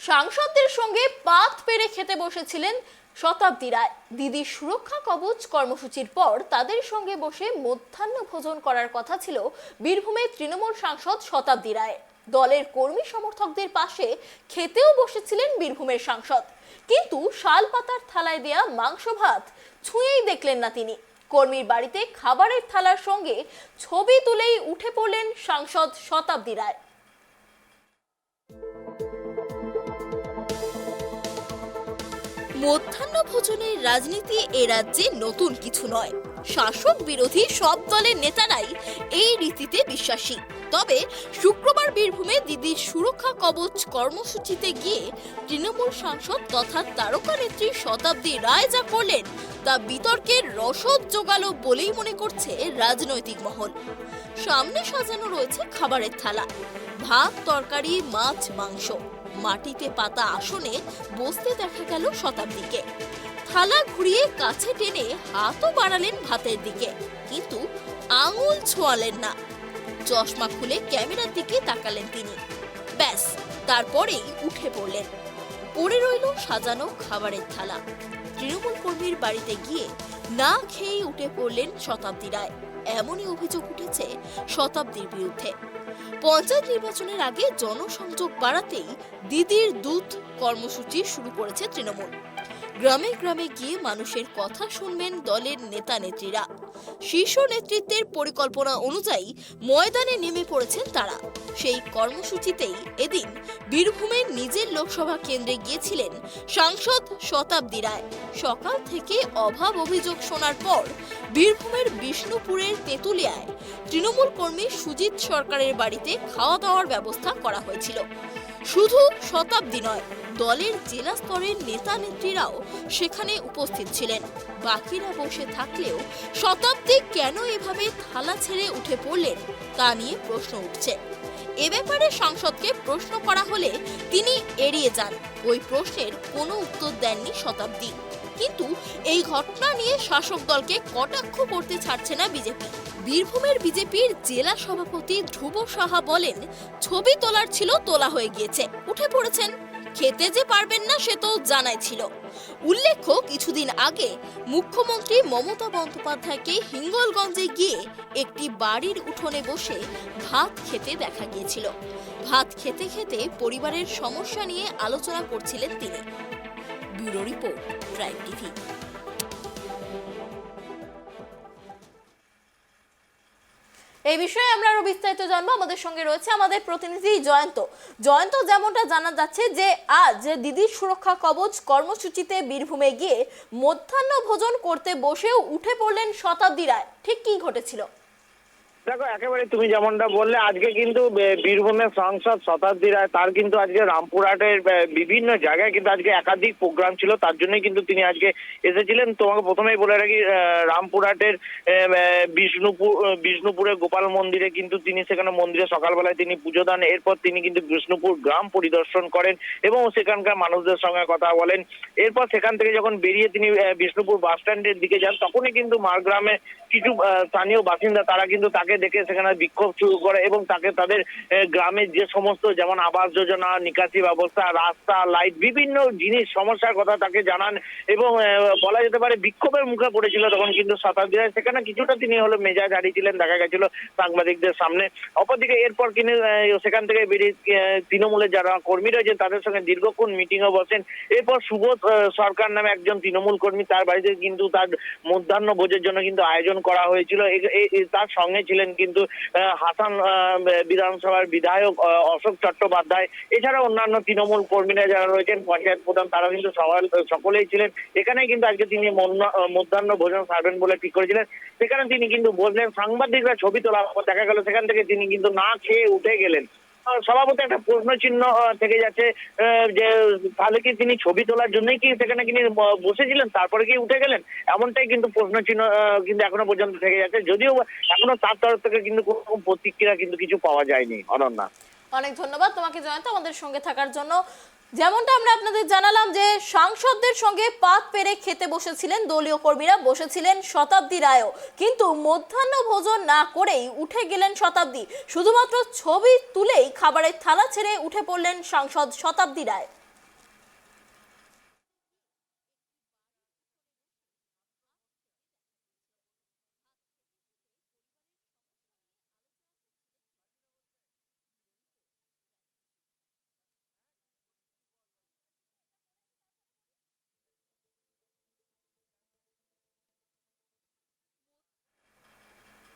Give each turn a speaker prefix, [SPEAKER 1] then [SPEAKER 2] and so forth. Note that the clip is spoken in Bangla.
[SPEAKER 1] সাংসদদের সঙ্গে পাত পেরে খেতে বসেছিলেন শতাব্দী রায়। দিদির সুরক্ষা কবচ কর্মসূচির পর তাদের সঙ্গে বসে মধ্যাহ্ন ভোজন করার কথা ছিল বীরভূমের তৃণমূল সাংসদ শতাব্দী রায়। দলের কর্মী সমর্থকদের পাশে খেতেও বসেছিলেন বীরভূমের সাংসদ, কিন্তু শাল পাতার থালায় দেয়া মাংস ভাত ছুঁয়েই দেখলেন না তিনি। কর্মীর বাড়িতে খাবারের থালার সঙ্গে ছবি তুলেই উঠে পড়লেন সাংসদ শতাব্দী রায়। মধ্যাহ্ন ভোজনের রাজনীতি এ রাজ্যে নতুন কিছু নয়। শাসক বিরোধী সব দলের নেতারাই এই রীতিতে বিশ্বাসী। তবে শুক্রবার বীরভূমে দিদির সুরক্ষা কবচ কর্মসূচিতে গিয়ে তৃণমূল সাংসদ তথা তারকা নেত্রী শতাব্দী রায় যা করলেন তা বিতর্কের রসদ জোগালো বলেই মনে করছে রাজনৈতিক মহল। সামনে সাজানো রয়েছে খাবারের থালা, ভাত, তরকারি, মাছ, মাংস। মাটিতে পাতা আসনে বসতে দেখা গেল শতাব্দীকে। থালা ঘুরিয়ে কাছে টেনে হাতও বাড়ালেন ভাতের দিকে, কিন্তু আঙুল ছোঁয়ালেন না। চশমা খুলে ক্যামেরার দিকে তাকালেন তিনি। ব্যাস, তারপরেই উঠে পড়লেন। পড়ে রইল সাজানো খাবারের থালা। তৃণমূল কর্মীর বাড়িতে গিয়ে না খেয়েই উঠে পড়লেন শতাব্দী রায়। এমনই অভিযোগ উঠেছে শতাব্দীর বিরুদ্ধে। পঞ্চায়েত নির্বাচনের আগে জনসংযোগ বাড়াতেই দিদির দুধ কর্মসূচি শুরু করেছে তৃণমূল। গ্রামে গ্রামে গিয়ে মানুষের কথা শুনবেন দলের নেতা নেত্রীরা। শীর্ষ নেতৃত্বের পরিকল্পনা অনুযায়ী ময়দানে নেমে পড়েছেন তারা। সেই কর্মসূচিতেই এদিন বীরভূমের নিজের লোকসভা কেন্দ্রে গিয়েছিলেন সাংসদ শতাব্দী রায়। সকাল থেকে অভাব অভিযোগ শোনার পর বীরভূমের বিষ্ণুপুরের তেঁতুলিয়ায় তৃণমূল কর্মী সুজিত সরকারের বাড়িতে খাওয়া দাওয়ার ব্যবস্থা করা হয়েছিল। শুধু শতাব্দী নয়, দলের জেলা স্তরের নেতা নেত্রীরাও সেখানে উপস্থিত ছিলেন। বাকিরা বসে থাকলেও শতাব্দী কেন এভাবে থালা ছেড়ে উঠে পড়লেন তা নিয়ে প্রশ্ন উঠছে। এ ব্যাপারে সাংসদকে প্রশ্ন করা হলে তিনি এড়িয়ে যান। ওই প্রশ্নের কোনো উত্তর দেননি শতাব্দী। কিন্তু এই ঘটনা নিয়ে শাসক দলকে কটাক্ষ করতে ছাড়ছে না বিজেপি। বীরভূমের বিজেপির জেলা সভাপতি ধ্রুব সাহা বলেন, ছবি তোলার ছিল, তোলা হয়ে গিয়েছে, উঠে পড়েছেন। খেতে যে পারবেন না সে তো জানাই ছিল। উল্লেখ্য, কিছুদিন আগে মুখ্যমন্ত্রী মমতা বন্দ্যোপাধ্যায়কে হিঙ্গলগঞ্জে গিয়ে একটি বাড়ির উঠোনে বসে ভাত খেতে দেখা গিয়েছিল। ভাত খেতে খেতে পরিবারের সমস্যা নিয়ে আলোচনা করছিলেন তিনি। Bureau report, tribe TV. এই বিষয়ে আমরা আরো বিস্তারিত জানবো। আমাদের সঙ্গে রয়েছে আমাদের প্রতিনিধি জয়ন্ত। জয়ন্ত, যেমনটা জানা যাচ্ছে যে আজ দিদির সুরক্ষা কবচ কর্মসূচিতে বীরভূমে গিয়ে মধ্যাহ্ন ভোজন করতে বসেও উঠে পড়লেন শতাব্দী রায়। ঠিক কি ঘটেছিল?
[SPEAKER 2] দেখো, একেবারে তুমি যেমনটা বললে, আজকে কিন্তু বীরভূমের সাংসদ শতাব্দী রায় তার কিন্তু আজকে রামপুরহাটের বিভিন্ন জায়গায় কিন্তু আজকে একাধিক প্রোগ্রাম ছিল। তার জন্যই কিন্তু তিনি আজকে এসেছিলেন। তোমাকে প্রথমেই বলে রাখি, রামপুরহাটের বিষ্ণুপুরে গোপাল মন্দিরে কিন্তু তিনি সেখানে মন্দিরে সকালবেলায় তিনি পুজো দেন। এরপর তিনি কিন্তু বিষ্ণুপুর গ্রাম পরিদর্শন করেন এবং সেখানকার মানুষদের সঙ্গে কথা বলেন। এরপর সেখান থেকে যখন বেরিয়ে তিনি বিষ্ণুপুর বাস স্ট্যান্ডের দিকে যান, তখনই কিন্তু মারগ্রামে কিছু স্থানীয় বাসিন্দা তারা কিন্তু তাকে দেখে সেখানে বিক্ষোভ শুরু করে এবং তাকে তাদের গ্রামের যে সমস্ত, যেমন আবাস যোজনা, নিকাশি ব্যবস্থা, রাস্তা, লাইট, বিভিন্ন জিনিস সমস্যার কথা তাকে জানান এবং বলা যেতে পারে বিক্ষোভের মুখে পড়েছিল। তখন কিন্তু শতাব্দী রায় সেখানে কিছুটা তিনি হলো মেজাজ হারিয়েছিলেন, দেখা গেছিল সাংবাদিকদের সামনে। অপরদিকে এরপর তিনি সেখান থেকে বেরিয়ে তৃণমূলের যারা কর্মী রয়েছে তাদের সঙ্গে দীর্ঘক্ষণ মিটিংও বসেন। এরপর সুবোধ সরকার নামে একজন তৃণমূল কর্মী, তার বাড়িতে কিন্তু তার মধ্যাহ্ন ভোজের জন্য কিন্তু আয়োজন করা হয়েছিল। তার সঙ্গে ছিলেন কিন্তু হাসান বিধানসভার বিধায়ক অশোক চট্টোপাধ্যায়, এছাড়া অন্যান্য তৃণমূল কর্মীরা যারা রয়েছেন, পঞ্চায়েত প্রধান, তারা কিন্তু সকলেই ছিলেন। এখানে কিন্তু আজকে তিনি মধ্যাহ্ন ভোজন সারবেন বলে ঠিক করেছিলেন। সেখানে তিনি কিন্তু বললেন, সাংবাদিকরা ছবি তোলার পর দেখা গেল সেখান থেকে তিনি কিন্তু না খেয়ে উঠে গেলেন। স্বভাবত একটা প্রশ্ন চিহ্ন থেকে যাচ্ছে যে তাহলে কি তিনি ছবি তোলার জন্যই কি সেখানে তিনি বসেছিলেন, তারপরে কি উঠে গেলেন? এমনটাই কিন্তু প্রশ্ন চিহ্ন কিন্তু এখনো পর্যন্ত থেকে যাচ্ছে, যদিও এখনো তার তরফ থেকে কিন্তু কোনো প্রতিক্রিয়া কিন্তু কিছু পাওয়া যায়নি। অনন্যা,
[SPEAKER 1] অনেক ধন্যবাদ তোমাকে জয়ন্ত আমাদের সঙ্গে থাকার জন্য। যেমনটা আমরা আপনাদের জানালাম যে সাংসদদের সঙ্গে পাত পেরে খেতে বসেছিলেন দলীয় কর্মীরা, বসেছিলেন শতাব্দী রায়ও, কিন্তু মধ্যাহ্ন ভোজন না করেই উঠে গেলেন শতাব্দী। শুধুমাত্র ছবি তুলেই খাবারের থালা ছেড়ে উঠে পড়লেন সাংসদ শতাব্দী রায়।